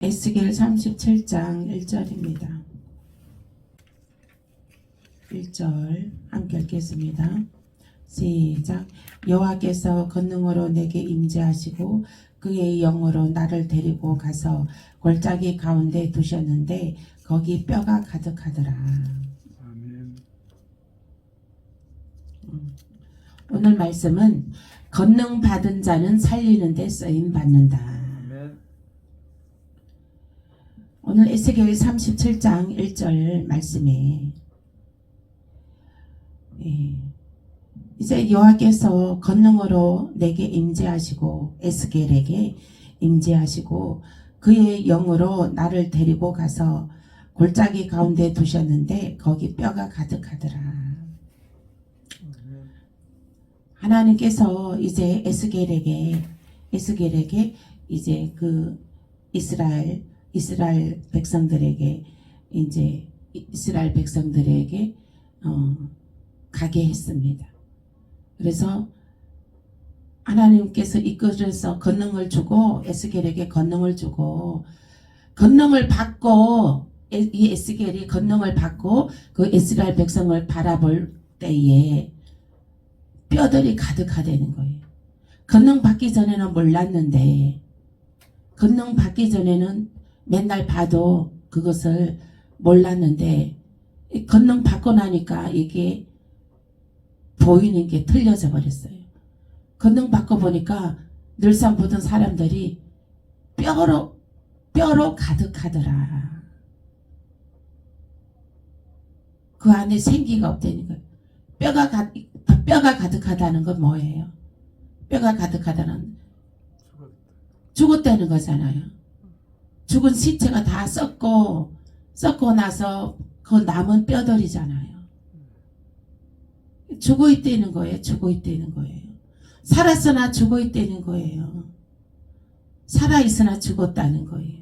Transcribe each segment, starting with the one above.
에스겔 37장 1절입니다. 1절 함께 읽겠습니다. 시작. 여호와께서 권능으로 내게 임재하시고 그의 영으로 나를 데리고 가서 골짜기 가운데 두셨는데 거기 뼈가 가득하더라. 아멘. 오늘 말씀은 권능 받은 자는 살리는 데 쓰임 받는다. 아멘. 오늘 에스겔 37장 1절 말씀에 이제 여호와께서 권능으로 내게 임재하시고 에스겔에게 임재하시고 그의 영으로 나를 데리고 가서 골짜기 가운데 두셨는데 거기 뼈가 가득하더라. 하나님께서 이제 에스겔에게 이제 그 이스라엘 백성들에게 이제 이스라엘 백성들에게 가게 했습니다. 그래서 하나님께서 이끌어서 권능을 주고 에스겔에게 권능을 주고 권능을 받고 이 에스겔이 권능을 받고 그 이스라엘 백성을 바라볼 때에 뼈들이 가득하다는 거예요. 권능 받기 전에는 몰랐는데 권능 받기 전에는 맨날 봐도 그것을 몰랐는데 권능 받고 나니까 이게 보이는 게 틀려져 버렸어요. 권능 받고 보니까 늘상 보던 사람들이 뼈로 가득하더라. 그 안에 생기가 없다는 거예요. 뼈가 가득하다는 건 뭐예요? 뼈가 가득하다는 죽었다는 거잖아요. 죽은 시체가 다 썩고 나서 그 남은 뼈들이잖아요. 죽어 있다는 거예요. 죽어 있다는 거예요. 살았으나 죽어 있다는 거예요. 살아있으나 죽었다는 거예요.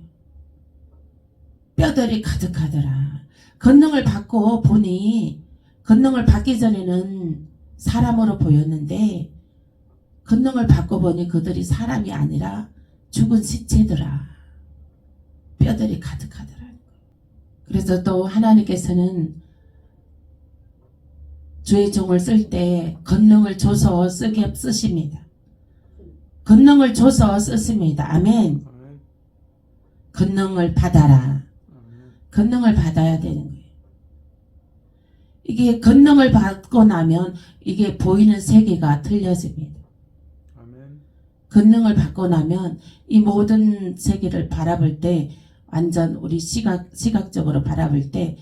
뼈들이 가득하더라. 권능을 받고 보니 권능을 받기 전에는 사람으로 보였는데 권능을 받고 보니 그들이 사람이 아니라 죽은 시체더라. 뼈들이 가득하더라. 그래서 또 하나님께서는 주의 종을 쓸 때 권능을 줘서 쓰게 쓰십니다. 권능을 줘서 쓰십니다. 아멘. 권능을 받아라. 권능을 받아야 되는 거예요. 이게 권능을 받고 나면 이게 보이는 세계가 틀려집니다. 권능을 받고 나면 이 모든 세계를 바라볼 때 완전 우리 시각적으로 바라볼 때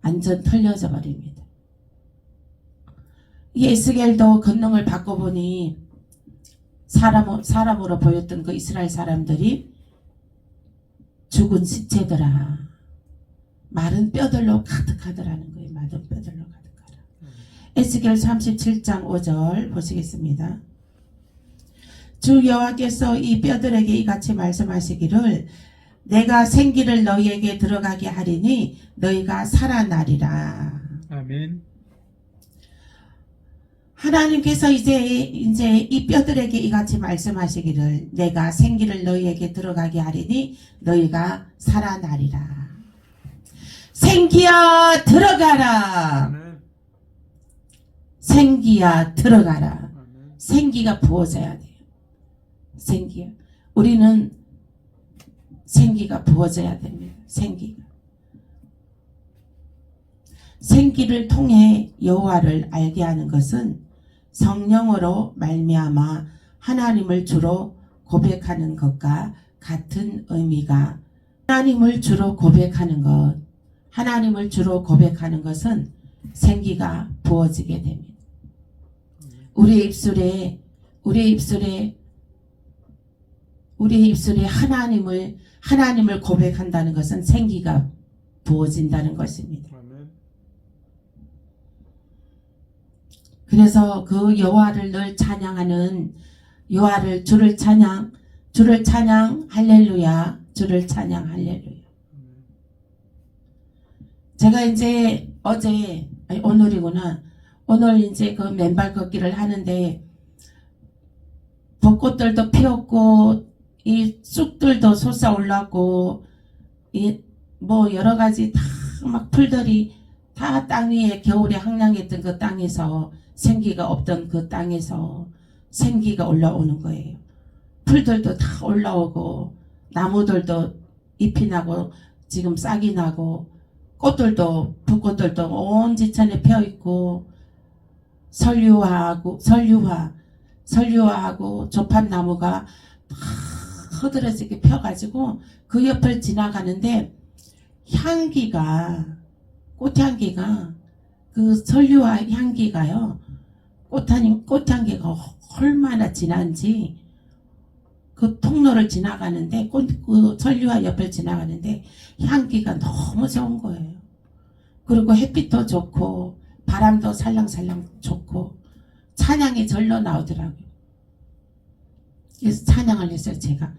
완전 틀려져 버립니다. 이 에스겔도 권능을 받고 보니 사람으로 보였던 그 이스라엘 사람들이 죽은 시체더라. 마른 뼈들로 가득하더라는 거예요. 마른 뼈들로 가득하라. 에스겔 37장 5절 보시겠습니다. 주 여호와께서 이 뼈들에게 이같이 말씀하시기를 내가 생기를 너희에게 들어가게 하리니 너희가 살아나리라. 아멘. 하나님께서 이제 이 뼈들에게 이같이 말씀하시기를 내가 생기를 너희에게 들어가게 하리니 너희가 살아나리라. 생기야 들어가라. 아멘. 생기야 들어가라. 아멘. 생기가 부어져야 돼요. 생기야. 우리는 생기가 부어져야 됩니다. 생기를 통해 여호와를 알게 하는 것은 성령으로 말미암아 하나님을 주로 고백하는 것과 같은 의미가 하나님을 주로 고백하는 것은 생기가 부어지게 됩니다. 우리의 입술에 하나님을 고백한다는 것은 생기가 부어진다는 것입니다. 그래서 그 여호와를 늘 찬양하는 주를 찬양 할렐루야. 주를 찬양 할렐루야. 제가 이제 오늘이구나. 오늘 이제 그 맨발 걷기를 하는데 벚꽃들도 피었고 이 쑥들도 솟아올랐고 뭐 여러 가지 다 막 풀들이 다 땅 위에 겨울에 황량했던 그 땅에서 생기가 없던 그 땅에서 생기가 올라오는 거예요. 풀들도 다 올라오고 나무들도 잎이 나고 지금 싹이 나고 꽃들도 붓꽃들도 온 지천에 펴 있고 설류하고 조팝나무가 다 흐드러지게 펴가지고 그 옆을 지나가는데 꽃향기가 그 설류와 향기가요. 꽃향기가 얼마나 진한지 그 통로를 지나가는데 그 설류와 옆을 지나가는데 향기가 너무 좋은 거예요. 그리고 햇빛도 좋고 바람도 살랑살랑 좋고 찬양이 절로 나오더라고요. 그래서 찬양을 했어요. 제가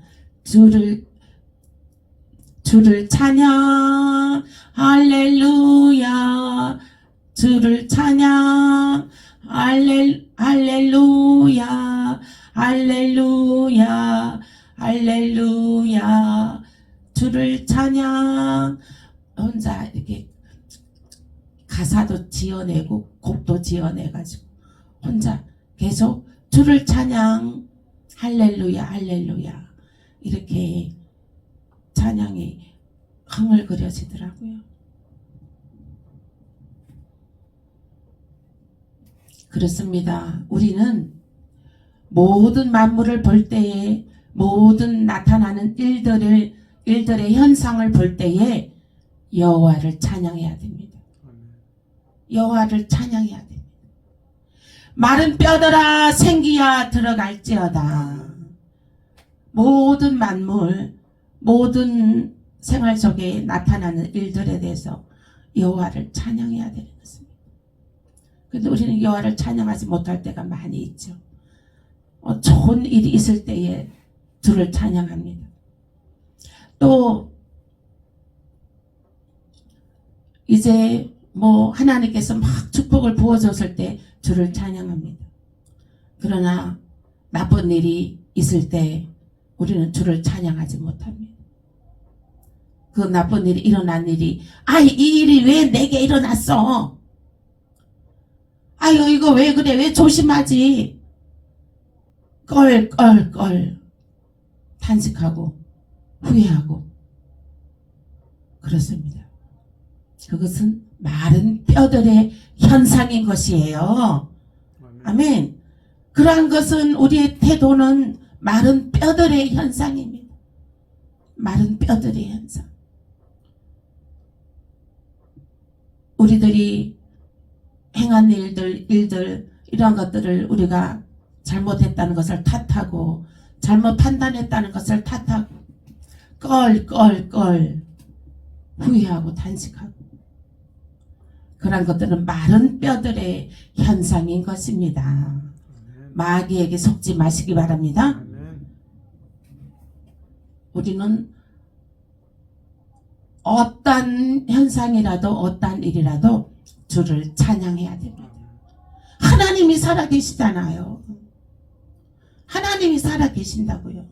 주를 찬양 할렐루야 주를 찬양 할렐루야 할렐루야 할렐루야 주를 찬양 혼자 이렇게 가사도 지어내고 곡도 지어내가지고 혼자 계속 주를 찬양 할렐루야 할렐루야 이렇게 찬양이 흥얼거려지더라고요. 그렇습니다. 우리는 모든 만물을 볼 때에 모든 나타나는 일들의 현상을 볼 때에 여호와를 찬양해야 됩니다. 여호와를 찬양해야 됩니다. 마른 뼈들아 생기야 들어갈지어다. 모든 만물 모든 생활 속에 나타나는 일들에 대해서 여호와를 찬양해야 되는 것입니다. 그런데 우리는 여호와를 찬양하지 못할 때가 많이 있죠. 좋은 일이 있을 때에 주를 찬양합니다. 또 이제 뭐 하나님께서 막 축복을 부어줬을 때 주를 찬양합니다. 그러나 나쁜 일이 있을 때 우리는 주를 찬양하지 못합니다. 그 나쁜 일이 일어난 일이 이 일이 왜 내게 일어났어? 아유 이거 왜 그래? 왜 조심하지? 껄껄껄 탄식하고 후회하고 그렇습니다. 그것은 마른 뼈들의 현상인 것이에요. 아멘. 그러한 것은 우리의 태도는 마른 뼈들의 현상입니다. 마른 뼈들의 현상. 우리들이 행한 일들 이런 것들을 우리가 잘못했다는 것을 탓하고 잘못 판단했다는 것을 탓하고 껄껄껄 후회하고 탄식하고 그런 것들은 마른 뼈들의 현상인 것입니다. 마귀에게 속지 마시기 바랍니다. 우리는 어떤 현상이라도 어떤 일이라도 주를 찬양해야 됩니다. 하나님이 살아계시잖아요. 하나님이 살아계신다고요.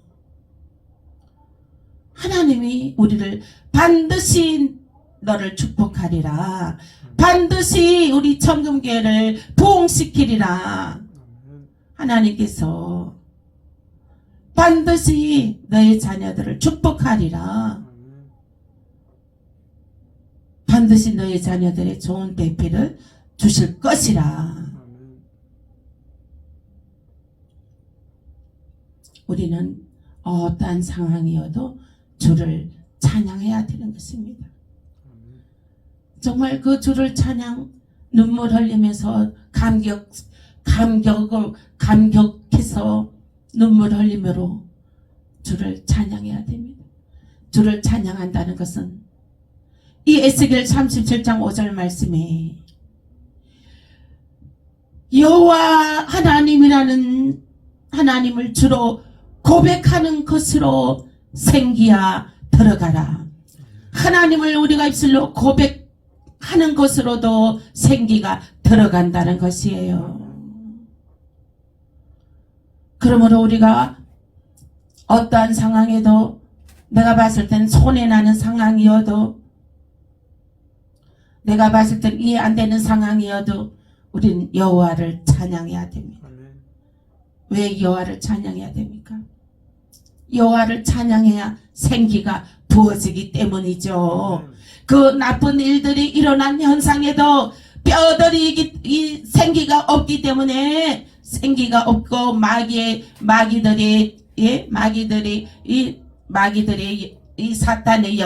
하나님이 우리를 반드시 너를 축복하리라. 반드시 우리 천금교회를 부흥시키리라. 하나님께서 반드시 너의 자녀들을 축복하리라. 반드시 너의 자녀들의 좋은 대피를 주실 것이라. 우리는 어떠한 상황이어도 주를 찬양해야 되는 것입니다. 정말 그 주를 찬양 눈물 흘리면서 감격해서 눈물 흘리므로 주를 찬양해야 됩니다. 주를 찬양한다는 것은 이 에스겔 37장 5절 말씀에 여호와 하나님이라는 하나님을 주로 고백하는 것으로 생기야 들어가라. 하나님을 우리가 입술로 고백하는 것으로도 생기가 들어간다는 것이에요. 그러므로 우리가 어떠한 상황에도 내가 봤을 땐 손해나는 상황이어도, 내가 봤을 땐 이해 안 되는 상황이어도 우리는 여호와를 찬양해야 됩니다. 아멘. 왜 여호와를 찬양해야 됩니까? 여호와를 찬양해야 생기가 부어지기 때문이죠. 그 나쁜 일들이 일어난 현상에도 뼈들이 이 생기가 없기 때문에, 생기가 없고 마귀들이 이 사탄의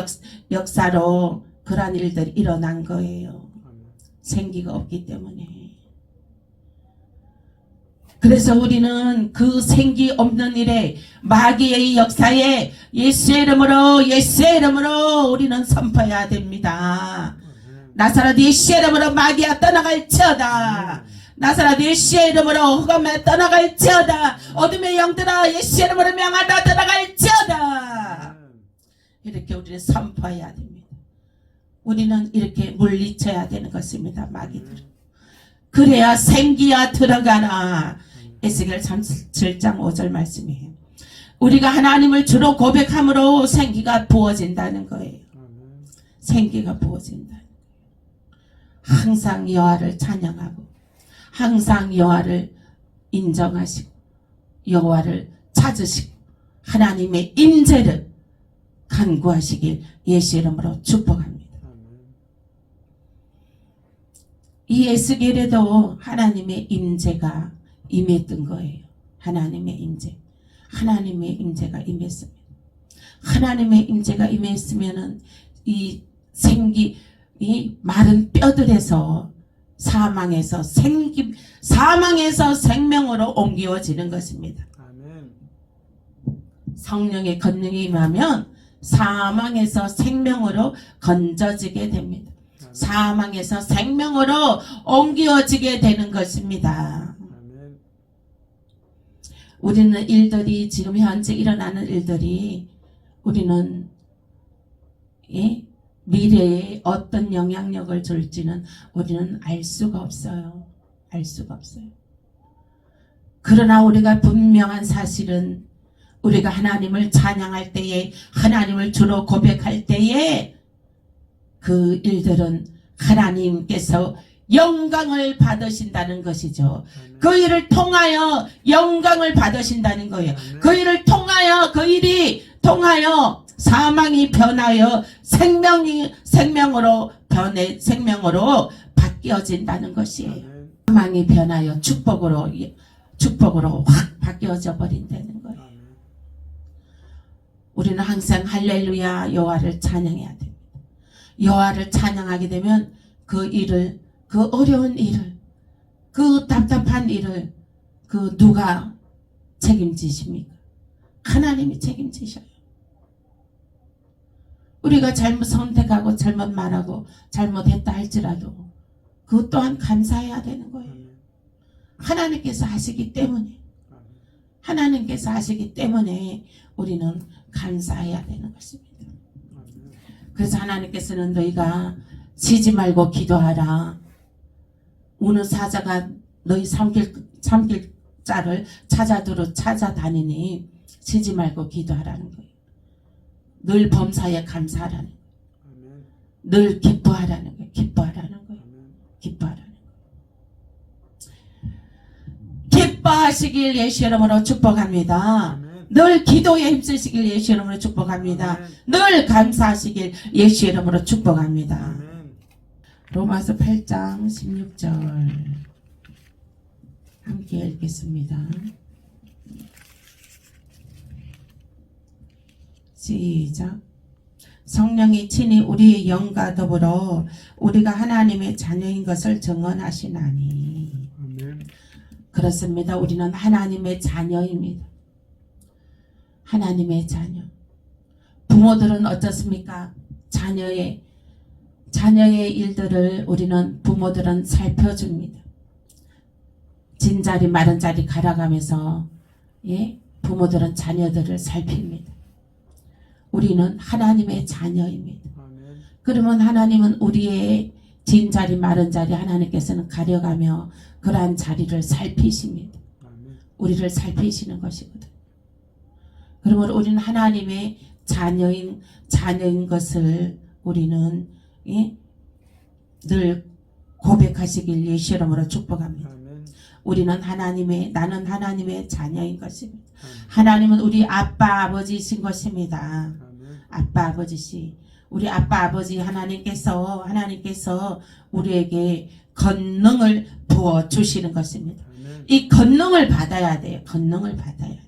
역사로 그러한 일들이 일어난 거예요. 생기가 없기 때문에. 그래서 우리는 그 생기 없는 일에, 마귀의 역사에 예수의 이름으로 우리는 선포해야 됩니다. 나사렛 예수의 이름으로 마귀야 떠나갈지어다. 나사렛 예수의 이름으로 흑암에 떠나갈지어다. 어둠의 영들아 예수의 이름으로 명하다 떠나갈지어다. 이렇게 우리는 선포해야 됩니다. 우리는 이렇게 물리쳐야 되는 것입니다. 마귀들. 그래야 생기야 들어가나. 에스겔 37장 5절 말씀이에요. 우리가 하나님을 주로 고백함으로 생기가 부어진다는 거예요. 생기가 부어진다. 항상 여호와를 찬양하고, 항상 여호와를 인정하시고, 여호와를 찾으시고, 하나님의 임재를 간구하시길 예수 이름으로 축복합니다. 이 에스겔에도 하나님의 임재가 임했던 거예요. 하나님의 임재가 임했습니다. 하나님의 임재가 임했으면은 이 마른 뼈들에서 사망에서 생명으로 옮겨지는 것입니다. 아멘. 성령의 권능이 임하면 사망에서 생명으로 건져지게 됩니다. 사망에서 생명으로 옮겨지게 되는 것입니다. 우리는 일들이, 지금 현재 일어나는 일들이 우리는 미래에 어떤 영향력을 줄지는 우리는 알 수가 없어요. 그러나 우리가 분명한 사실은, 우리가 하나님을 찬양할 때에, 하나님을 주로 고백할 때에 그 일들은 하나님께서 영광을 받으신다는 것이죠. 그 일을 통하여 영광을 받으신다는 거예요. 그 일을 통하여, 그 일이 통하여 사망이 변하여 생명으로 바뀌어진다는 것이에요. 사망이 변하여 축복으로 확 바뀌어져 버린다는 거예요. 우리는 항상 할렐루야 여호와를 찬양해야 됩니다. 여호와를 찬양하게 되면 그 일을, 그 어려운 일을, 그 답답한 일을 누가 책임지십니까? 하나님이 책임지셔요. 우리가 잘못 선택하고 잘못 말하고 잘못했다 할지라도 그것 또한 감사해야 되는 거예요. 하나님께서 하시기 때문에 우리는 감사해야 되는 것입니다. 그래서 하나님께서는 너희가 쉬지 말고 기도하라. 우는 사자가 너희 삼킬 자를 찾아다니니 쉬지 말고 기도하라는 거예요. 늘 범사에 감사하라는 거예요. 늘 기뻐하라는 거예요. 기뻐하시길 예수 이름으로 축복합니다. 늘 기도에 힘쓰시길 예수 이름으로 축복합니다. 늘 감사하시길 예수 이름으로 축복합니다. 로마서 8장 16절 함께 읽겠습니다. 시작. 성령이 친히 우리의 영과 더불어 우리가 하나님의 자녀인 것을 증언하시나니. 아멘. 그렇습니다. 우리는 하나님의 자녀입니다. 하나님의 자녀. 부모들은 어떻습니까? 자녀의 일들을 우리는 부모들은 살펴줍니다. 진자리 마른 자리 갈아가면서 부모들은 자녀들을 살핍니다. 우리는 하나님의 자녀입니다. 아멘. 그러면 하나님은 우리의 진자리 마른 자리 하나님께서는 가려가며 그러한 자리를 살피십니다. 아멘. 우리를 살피시는 것이거든. 그러면 우리는 하나님의 자녀인 것을 우리는 늘 고백하시길 예수 이름으로 축복합니다. 아멘. 나는 하나님의 자녀인 것입니다. 아멘. 하나님은 우리 아빠 아버지이신 것입니다. 아멘. 아빠 아버지시 우리 아빠 아버지 하나님께서 우리에게 권능을 부어 주시는 것입니다. 아멘. 이 권능을 받아야 돼요. 권능을 받아야 돼.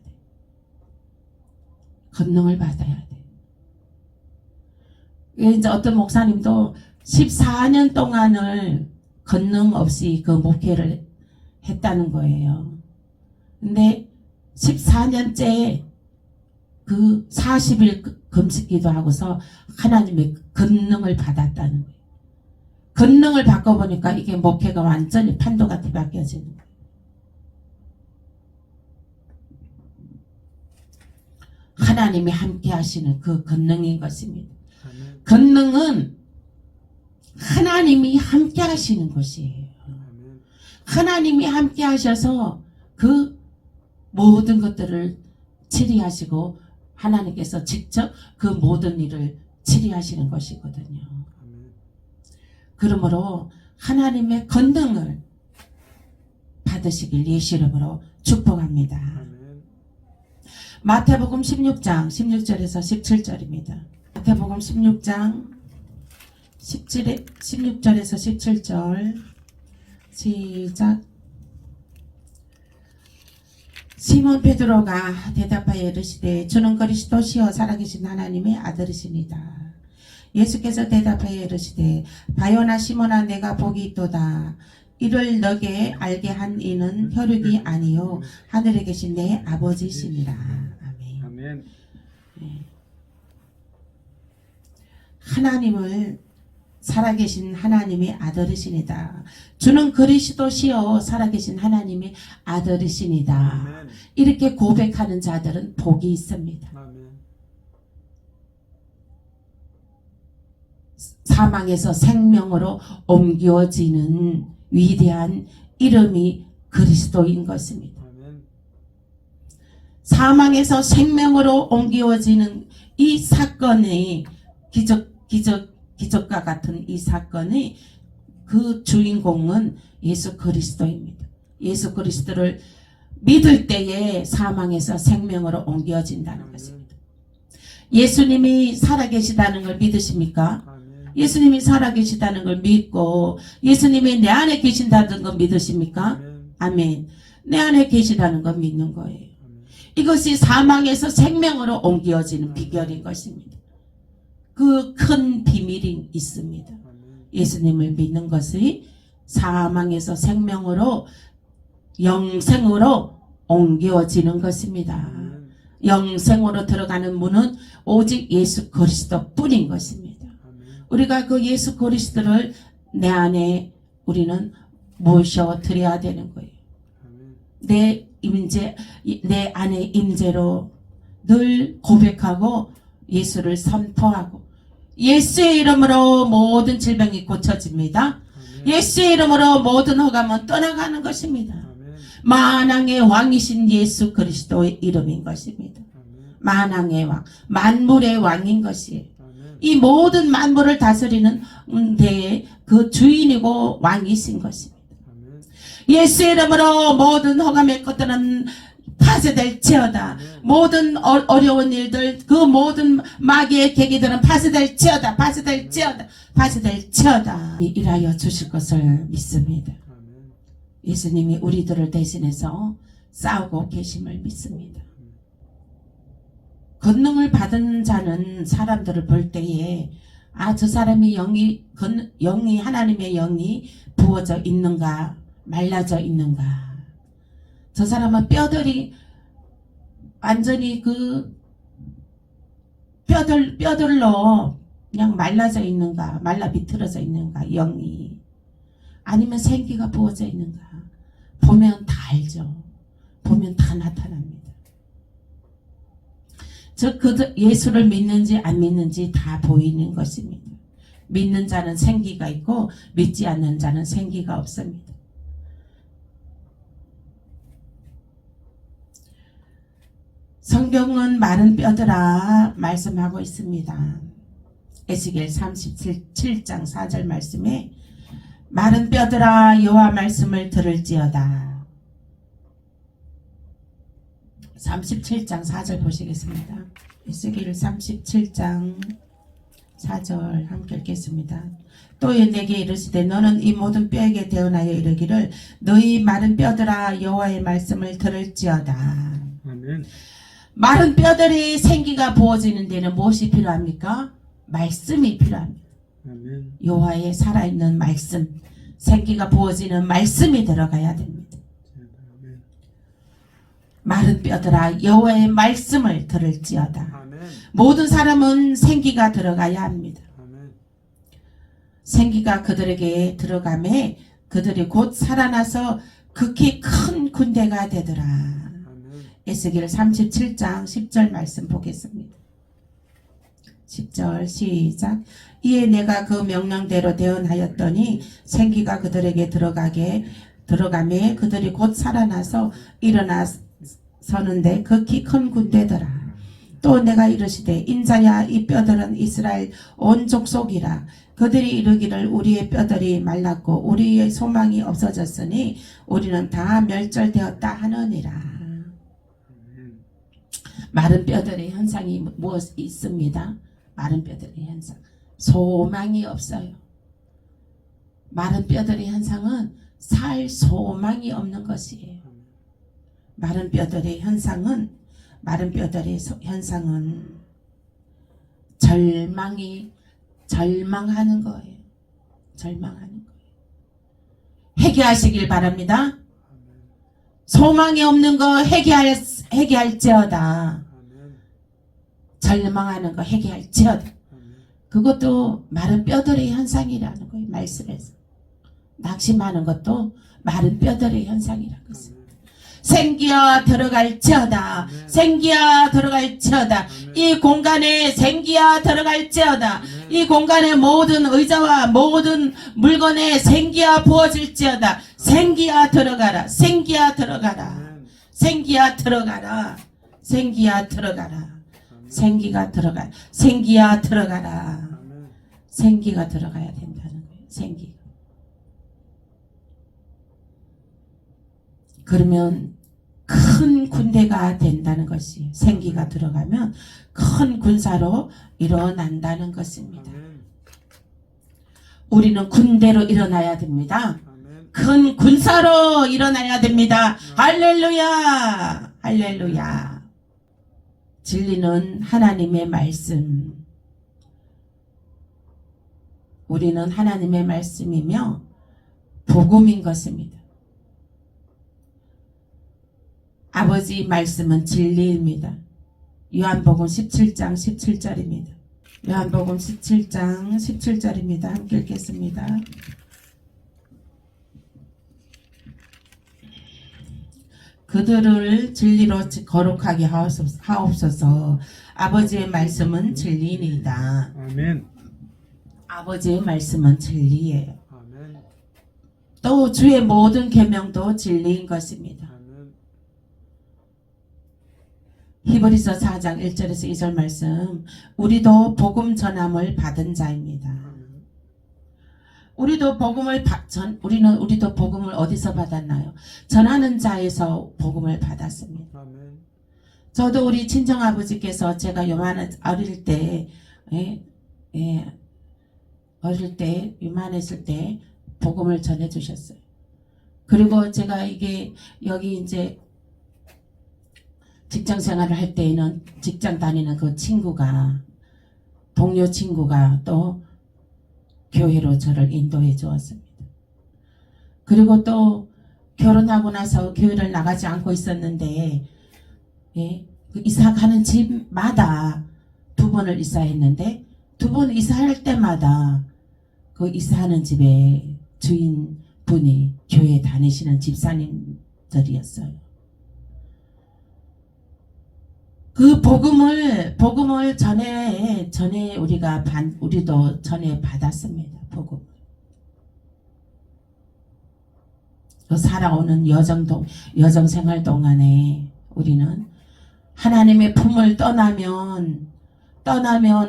권능을 받아야 돼. 이제 어떤 목사님도 14년 동안을 권능 없이 그 목회를 했다는 거예요. 근데 14년째 그 40일 금식기도 하고서 하나님의 권능을 받았다는 거예요. 권능을 바꿔보니까 이게 목회가 완전히 판도가 뒤바뀌어지는 거예요. 하나님이 함께 하시는 그 권능인 것입니다. 아멘. 권능은 하나님이 함께 하시는 것이에요. 아멘. 하나님이 함께 하셔서 그 모든 것들을 치리하시고 하나님께서 직접 그 모든 일을 치리하시는 것이거든요. 아멘. 그러므로 하나님의 권능을 받으시길 예수 이름으로 축복합니다. 아멘. 마태복음 16장 16절에서 17절입니다. 마태복음 16장 16절에서 17절 시작. 시몬 베드로가 대답하여 이르시되 주는 그리스도시요 살아계신 하나님의 아들이시니라. 예수께서 대답하여 이르시되 바요나 시몬아 내가 복이 있도다. 이를 너게 알게 한 이는 혈육이 아니요 하늘에 계신 내 아버지시니라. 아멘. 아멘. 하나님을 살아계신 하나님의 아들이시니다. 주는 그리스도시요 살아계신 하나님의 아들이시니다. 아멘. 이렇게 고백하는 자들은 복이 있습니다. 아멘. 사망에서 생명으로 옮겨지는 위대한 이름이 그리스도인 것입니다. 아멘. 사망에서 생명으로 옮겨지는 이 사건의 기적과 같은 이 사건의 그 주인공은 예수 그리스도입니다. 예수 그리스도를 믿을 때에 사망에서 생명으로 옮겨진다는 것입니다. 예수님이 살아계시다는 걸 믿으십니까? 아멘. 예수님이 살아계시다는 걸 믿고 예수님이 내 안에 계신다는 걸 믿으십니까? 아멘. 아멘. 내 안에 계시다는 걸 믿는 거예요. 아멘. 이것이 사망에서 생명으로 옮겨지는 비결인 것입니다. 그 큰 비밀이 있습니다. 아멘. 예수님을 믿는 것이 사망에서 생명으로 영생으로 옮겨지는 것입니다. 아멘. 영생으로 들어가는 문은 오직 예수 그리스도 뿐인 것입니다. 아멘. 우리가 그 예수 그리스도를 내 안에 우리는 모셔드려야 되는 거예요. 아멘. 내 안에 임재로 늘 고백하고 예수를 선포하고 예수의 이름으로 모든 질병이 고쳐집니다. 아멘. 예수의 이름으로 모든 허감은 떠나가는 것입니다. 아멘. 만왕의 왕이신 예수 그리스도의 이름인 것입니다. 아멘. 만왕의 왕, 만물의 왕인 것이에요. 아멘. 이 모든 만물을 다스리는 데의 그 주인이고 왕이신 것입니다. 아멘. 예수 이름으로 모든 허감의 것들은 파쇄될지어다. 모든 어려운 일들, 그 모든 마귀의 계기들은 파쇄될지어다. 일하여 주실 것을 믿습니다. 아멘. 예수님이 우리들을 대신해서 싸우고 계심을 믿습니다. 권능을 받은 자는 사람들을 볼 때에 저 사람이 영이 하나님의 영이 부어져 있는가 말라져 있는가, 저 사람은 뼈들이 완전히 그 뼈들로 그냥 말라져 있는가, 말라 비틀어져 있는가, 영이 아니면 생기가 부어져 있는가 보면 다 알죠. 보면 다 나타납니다. 예수를 믿는지 안 믿는지 다 보이는 것입니다. 믿는 자는 생기가 있고 믿지 않는 자는 생기가 없습니다. 성경은 마른 뼈들아 말씀하고 있습니다. 에스겔 37장 4절 말씀에 마른 뼈들아 여호와 말씀을 들을지어다. 37장 4절 보시겠습니다. 에스겔 37장 4절 함께 읽겠습니다. 또 내게 이르시되 너는 이 모든 뼈에게 대언하여 이르기를 너희 마른 뼈들아 여호와의 말씀을 들을지어다. 아멘. 마른 뼈들이 생기가 부어지는 데는 무엇이 필요합니까? 말씀이 필요합니다. 아멘. 여호와의 살아있는 말씀, 생기가 부어지는 말씀이 들어가야 됩니다. 아멘. 마른 뼈들아 여호와의 말씀을 들을지어다. 아멘. 모든 사람은 생기가 들어가야 합니다. 아멘. 생기가 그들에게 들어가매 그들이 곧 살아나서 극히 큰 군대가 되더라. 아멘. 에스겔 37장 10절 말씀 보겠습니다. 10절 시작. 이에 내가 그 명령대로 대언하였더니 생기가 그들에게 들어가매 그들이 곧 살아나서 일어나 서는데 극히 큰 군대더라. 또 내가 이르시되 인자야 이 뼈들은 이스라엘 온 족속이라. 그들이 이르기를 우리의 뼈들이 말랐고 우리의 소망이 없어졌으니 우리는 다 멸절되었다 하느니라. 마른 뼈들의 현상이 무엇 있습니다. 마른 뼈들의 현상. 소망이 없어요. 마른 뼈들의 현상은 살 소망이 없는 것이에요. 마른 뼈들의 현상은 절망하는 거예요. 절망하는 거예요. 회개하시길 바랍니다. 소망이 없는 거 회개할지어다. 절망하는 거 회개할지어다. 그것도 마른 뼈들의 현상이라는 거예요. 말씀에서. 낙심하는 것도 마른 뼈들의 현상이라는 것입니다. 생기야 들어갈지어다. 생기야 들어갈지어다. 이 공간에 생기야 들어갈지어다. 이 공간의 모든 의자와 모든 물건에 생기야 부어질지어다. 생기야 들어가라. 생기야 들어가라. 생기야 들어가라. 생기야 들어가라. 생기가 들어가. 생기야 들어가라. 생기가 들어가야 된다는 거예요. 생기가. 그러면 큰 군대가 된다는 것이 생기가 들어가면 큰 군사로 일어난다는 것입니다. 우리는 군대로 일어나야 됩니다. 큰 군사로 일어나야 됩니다. 할렐루야. 할렐루야. 진리는 하나님의 말씀. 우리는 하나님의 말씀이며 복음인 것입니다. 아버지 말씀은 진리입니다. 요한복음 17장 17절입니다. 요한복음 17장 17절입니다. 함께 읽겠습니다. 그들을 진리로 거룩하게 하옵소서. 아버지의 말씀은 진리이다. 아멘. 아버지의 말씀은 진리예요. 아멘. 또 주의 모든 계명도 진리인 것입니다. 아멘. 히브리서 4장 1절에서 2절 말씀. 우리도 복음 전함을 받은 자입니다. 우리도 복음을 어디서 받았나요? 전하는 자에서 복음을 받았습니다. 아멘. 저도 우리 친정아버지께서 제가 어릴 때 요만했을 때 복음을 전해주셨어요. 그리고 제가 이게 여기 이제 직장 생활을 할 때에는 직장 다니는 그 동료 친구가 또 교회로 저를 인도해 주었습니다. 그리고 또 결혼하고 나서 교회를 나가지 않고 있었는데 그 이사 가는 집마다 2번을 이사했는데 2번 이사할 때마다 그 이사하는 집의 주인분이 교회 다니시는 집사님들이었어요. 그 복음을 전에 우리도 전에 받았습니다. 복음. 그 살아오는 여정 생활 동안에 우리는 하나님의 품을 떠나면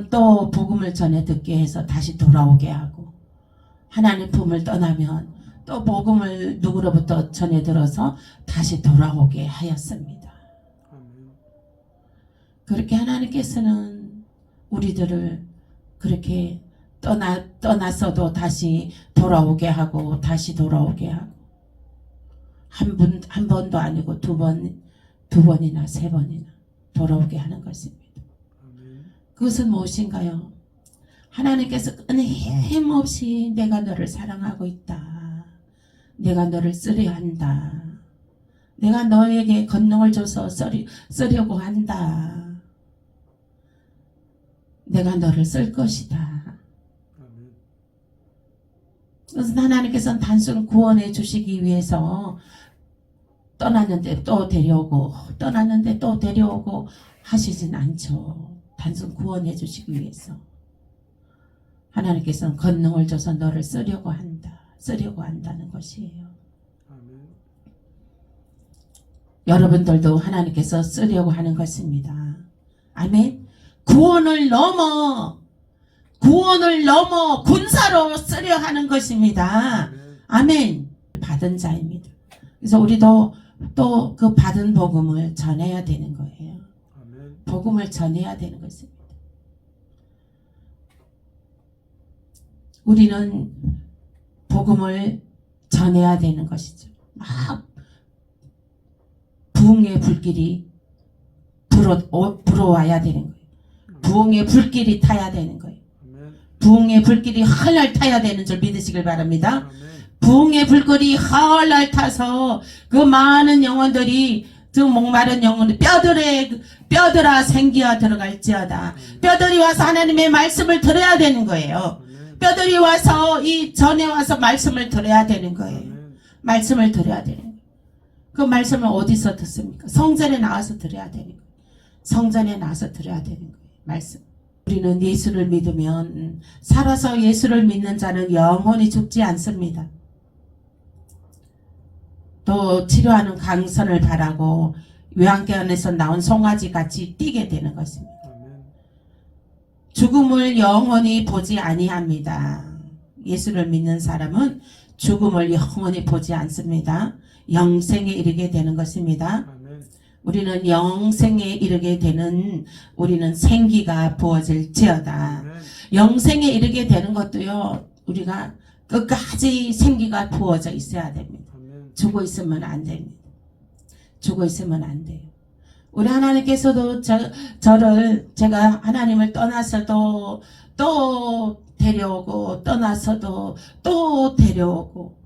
또 복음을 전해 듣게 해서 다시 돌아오게 하고, 하나님 품을 떠나면 또 복음을 누구로부터 전해 들어서 다시 돌아오게 하였습니다. 아멘. 그렇게 하나님께서는 우리들을 그렇게 떠났어도 다시 돌아오게 하고, 다시 돌아오게 하고, 한 번도 아니고 두 번이나 세 번이나 돌아오게 하는 것입니다. 아멘. 그것은 무엇인가요? 하나님께서 끊임없이 내가 너를 사랑하고 있다. 내가 너를 쓰려 한다. 내가 너에게 권능을 줘서 쓰려고 한다. 내가 너를 쓸 것이다. 아멘. 그래서 하나님께서는 단순 구원해 주시기 위해서 떠났는데 또 데려오고, 떠났는데 또 데려오고 하시진 않죠. 단순 구원해 주시기 위해서. 하나님께서는 권능을 줘서 너를 쓰려고 한다는 것이에요. 아멘. 여러분들도 하나님께서 쓰려고 하는 것입니다. 아멘. 구원을 넘어 군사로 쓰려 하는 것입니다. 아멘. 받은 자입니다. 그래서 우리도 또 그 받은 복음을 전해야 되는 거예요. 아멘. 복음을 전해야 되는 것입니다. 우리는 복음을 전해야 되는 것이죠. 막 부흥의 불길이 불어와야 되는 거예요. 부흥의 불길이 타야 되는 거예요. 아멘. 부흥의 불길이 활활 타야 되는 줄 믿으시길 바랍니다. 아멘. 부흥의 불길이 활활 타서 그 많은 영혼들이, 그 목마른 영혼이 뼈들아 생기어 들어갈지어다. 뼈들이 와서 하나님의 말씀을 들어야 되는 거예요. 아멘. 뼈들이 와서 이 전에 와서 말씀을 들어야 되는 거예요. 아멘. 말씀을 들어야 되는 거예요. 그 말씀을 어디서 듣습니까? 성전에 나와서 들어야 되는 거예요. 성전에 나와서 들어야 되는 거예요. 말씀. 우리는 예수를 믿으면, 살아서 예수를 믿는 자는 영원히 죽지 않습니다. 또 치료하는 강선을 바라고 요한계원에서 나온 송아지 같이 뛰게 되는 것입니다. 아멘. 죽음을 영원히 보지 아니합니다. 예수를 믿는 사람은 죽음을 영원히 보지 않습니다. 영생에 이르게 되는 것입니다. 아멘. 우리는 영생에 이르게 되는, 우리는 생기가 부어질지어다. 아멘. 영생에 이르게 되는 것도요, 우리가 끝까지 생기가 부어져 있어야 됩니다. 아멘. 죽어 있으면 안 됩니다. 죽어 있으면 안 돼요. 우리 하나님께서도 제가 하나님을 떠나서도 또 데려오고, 떠나서도 또 데려오고,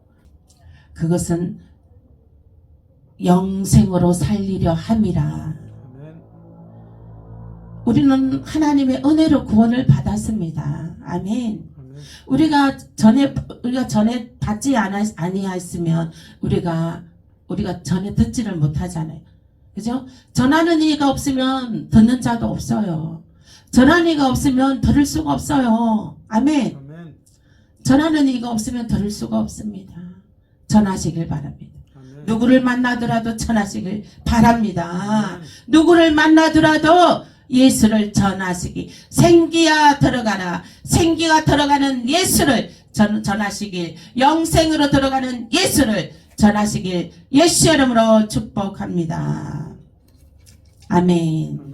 그것은 영생으로 살리려 함이라. 아멘. 우리는 하나님의 은혜로 구원을 받았습니다. 아멘. 아멘. 우리가 전에 받지 아니하였으면 우리가 전에 듣지를 못하잖아요. 그죠? 전하는 이가 없으면 듣는 자도 없어요. 전하는 이가 없으면 들을 수가 없어요. 아멘. 아멘. 전하는 이가 없으면 들을 수가 없습니다. 전하시길 바랍니다. 아멘. 누구를 만나더라도 전하시길 바랍니다. 아멘. 누구를 만나더라도 예수를 전하시기, 생기가 들어가는 예수를 전하시길, 영생으로 들어가는 예수를 전하시길 예수 이름으로 축복합니다. 아멘.